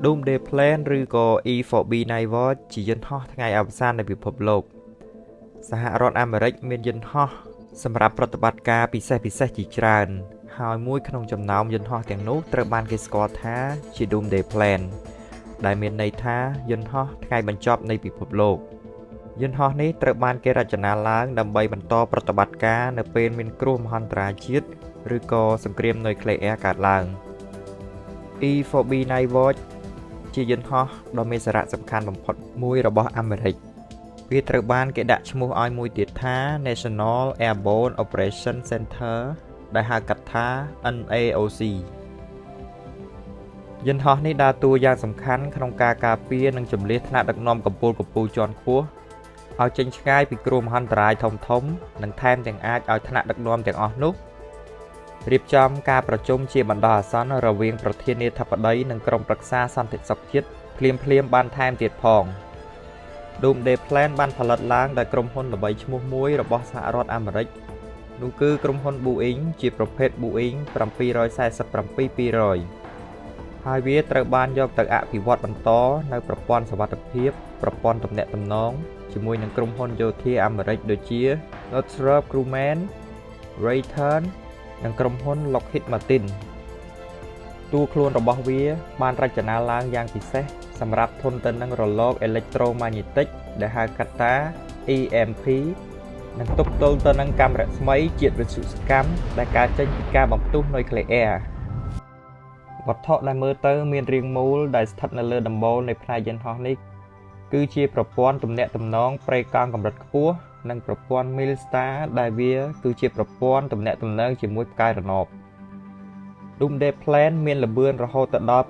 Doomsday Plan ឬក៏ E4B Night Watch ជាយន្តហោះថ្ងៃអវសាននៃពិភពលោកសហរដ្ឋអាមេរិកមានយន្តហោះសម្រាប់ប្រតិបត្តិការពិសេសជាច្រើនហើយមួយក្នុងចំណោមយន្តហោះទាំងនោះត្រូវបានគេស្គាល់ថាជា Doomsday Plan ដែលមានន័យថាយន្តហោះថ្ងៃបញ្ចប់នៃពិភពលោកយន្តហោះនេះត្រូវបានគេរចនាឡើងដើម្បីបន្តប្រតិបត្តិការនៅពេលមានគ្រោះមហន្តរាយជាតិឬក៏សង្គ្រាមនុយក្លេអ៊ែរកើតឡើង E4B Night Watch ជាយន្តហោះដ៏មានសារៈសំខាន់បំផុតមួយរបស់អាមេរិកវាត្រូវបានគេដាក់ឈ្មោះឲ្យមួយទៀតថា National Airborne Operations Center ដែលហៅកាត់ថា NAOC យន្តហោះនេះដើរតួយ៉ាងសំខាន់ក្នុងការការពារនិងជម្លៀសថ្នាក់ដឹកនាំកំពូលជាន់ខ្ពស់ឲ្យចេញឆ្ងាយពីគ្រោះមហន្តរាយធំនិងថែមទាំងអាចឲ្យថ្នាក់ដឹកនាំទាំងអស់នោះរៀបចំការប្រជុំជាបណ្ដោះអាសន្នរវាងប្រធានាធិបតីនិងក្រុមប្រឹក្សាសន្តិសុខជាតិភ្លាមបានថែមទៀតផង Doomsday Plan បានផលិតឡើងដោយក្រុមហ៊ុនល្បីឈ្មោះមួយរបស់សហរដ្ឋអាមេរិកនោះគឺក្រុមហ៊ុន Boeing ជាប្រភេទ Boeing 747-200 ហើយវាត្រូវបានយកទៅអភិវឌ្ឍបន្តនៅប្រព័ន្ធសុវត្ថិភាពប្រព័ន្ធទំនាក់ទំនងជាមួយនឹងក្រុមហ៊ុនយោធាអាមេរិកដូចជា Northrop Grumman, Raytheon និងក្រុមហ៊ុន Lockheed Martin តួខ្លួនរបស់វាបានរចនាឡើងយ៉ាងពិសេសសម្រាប់ធន់ទៅនឹងរលកអេឡិចត្រូម៉ាញ៉េទិកដែលហៅកាត់ថា EMP និងទប់ទល់ទៅនឹងកាំរស្មីជាតិវិទ្យុសកម្មដែលកើតចេញពីការបំផ្ទុះនុយក្លេអ៊ែរវត្ថុដែលមើលទៅមានរាងមូលដែលស្ថិតនៅលើដំបូលនៃផ្នែកយន្តហោះនេះគឺជាប្រព័ន្ធទំនាក់ទំនងប្រេកង់កម្រិតខ្ពស់និងប្រព័ន្ធ Milstar ដែលវាគឺជាប្រព័ន្ធទំនាក់ទំនងជាមួយផ្កាយរណប Doomsday Plan មានល្បឿនរហូតដល់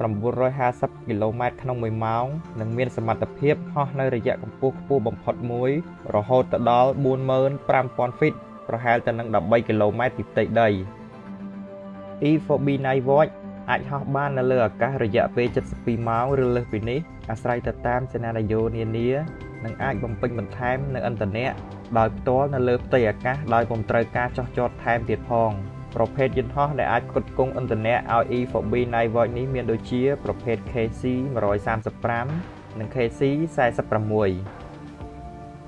950 គីឡូម៉ែត្រក្នុង1ម៉ោងនិងមានសមត្ថភាពហោះនៅរយៈកម្ពស់ខ្ពស់បំផុតមួយរហូតដល់ 45,000 feet ប្រហែលទៅនឹង13គីឡូម៉ែត្រពីផ្ទៃដី E4B Night Watch អាចហោះបាននៅលើអាកាសរយៈពេល72ម៉ោងឬលើសពីនេះអាស្រ័យទៅតាមសេណារីយ៉ូនានានិងអាចបំពេញបន្ថែមនៅឥន្ធនៈដោយផ្ទាល់នៅលើផ្ទៃអាកាសដោយពុំត្រូវការចុះចតថែមទៀតផងប្រភេទយន្តហោះដែលអាចផ្គត់ផ្គង់ឥន្ធនៈឲ្យ E4B Night Watch នេះមានដូចជាប្រភេទ KC-135 និង KC-46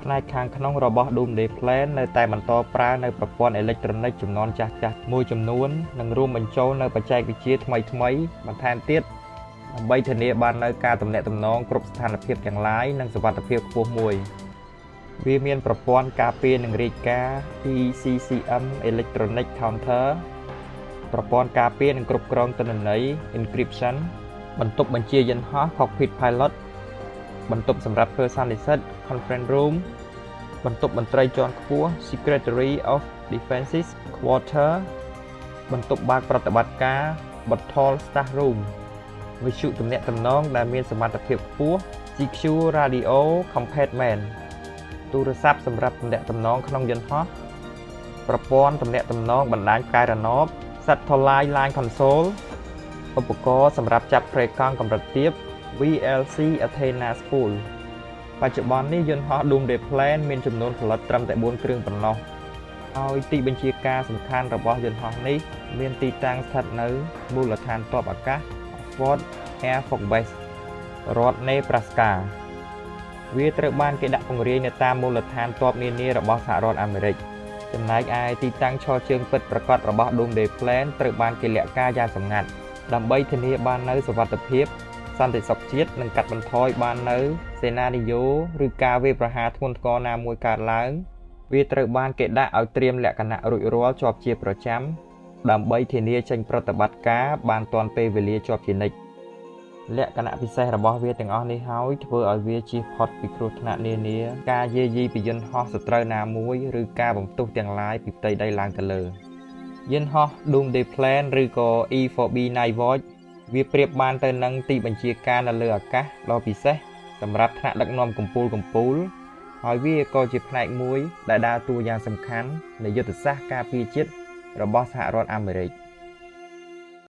ផ្នែកខាងក្នុងរបស់ Doomsday Plan នៅតែបន្តប្រើនៅប្រព័ន្ធអេឡិចត្រូនិកជំនាន់ចាស់មួយចំនួននិងរួមបញ្ចូលនៅបច្ចេកវិទ្យាថ្មីបន្ថែមទៀតដើម្បីធានាបាននូវការទំនាក់ទំនងគ្រប់ស្ថានភាពទាំងឡាយនិងសុវត្ថិភាពខ្ពស់មួយវាមានប្រព័ន្ធការពារនិងរាយការណ៍ ECCM Electronic Counter ប្រព័ន្ធការពារនិងគ្រប់គ្រងទិន្នន័យ Encryption បន្ទប់បញ្ជាយន្តហោះ Cockpit Pilot បន្ទប់សម្រាប់ធ្វើសន្និសីទ Conference Room បន្ទប់មន្ត្រីជាន់ខ្ពស់ Secretary of Defense's Quarter បន្ទប់បើកប្រតិបត្តិការ Battle Staff Room វិទ្យុទំនាក់ទំនងដែលមានសមត្ថភាពខ្ពស់ CQ Radio Compartment ទូរស័ព្ទសម្រាប់ទំនាក់ទំនងក្នុងយន្តហោះប្រព័ន្ធទំនាក់ទំនងបណ្ដាញផ្កាយរណប Satellite Line Console ឧបករណ៍សម្រាប់ចាប់ប្រេកង់កម្រិតទាប VLC Athena Spool បច្ចុប្បន្ននេះយន្តហោះ Doomsday Plan មានចំនួនផលិតត្រឹមតែ4គ្រឿងប៉ុណ្ណោះហើយទីបញ្ជាការសំខាន់របស់យន្តហោះនេះមានទីតាំងស្ថិតនៅមូលដ្ឋានទ័ពអាកាស Fort Air Force Base រដ្ឋ Nebraska វាត្រូវបានគេដាក់ពង្រាយនៅតាមមូលដ្ឋានទ័ពនានារបស់សហរដ្ឋអាមេរិកចំណែកឯទីតាំងឈរជើងពិតប្រាកដរបស់ Doomsday Plan ត្រូវបានគេលាក់ការយ៉ាងសម្ងាត់ដើម្បីធានាបាននូវសុវត្ថិភាពសន្តិសុខជាតិនិងកាត់បន្ថយបាននូវសេណារីយ៉ូឬការវាយប្រហារធ្ងន់ធ្ងរណាមួយកើតឡើងវាត្រូវបានគេដាក់ឲ្យត្រៀមលក្ខណៈរួចរាល់ជាប់ជាប្រចាំដើម្បីធានាចេញប្រតិបត្តិការបានទាន់ពេលវេលាជាប់ជានិច្ចលក្ខណៈពិសេសរបស់វាទាំងអស់នេះហើយធ្វើឲ្យវាជៀសផុតពីគ្រោះថ្នាក់នានាការយាយីពីយន្តហោះសត្រូវណាមួយឬការបំផ្ទុះទាំងឡាយពីផ្ទៃដីឡើងទៅលើយន្តហោះ Doomsday Plan ឬក៏ E4B Night Watch វាប្រៀបបានទៅនឹងទីបញ្ជាការនៅលើអាកាសដ៏ពិសេសសម្រាប់ថ្នាក់ដឹកនាំកំពូលហើយវាក៏ជាផ្នែកមួយដែលដើរតួយ៉ាងសំខាន់នៃយុទ្ធសាស្ត្រការពារជាតិរបស់សហរដ្ឋអាមេរិក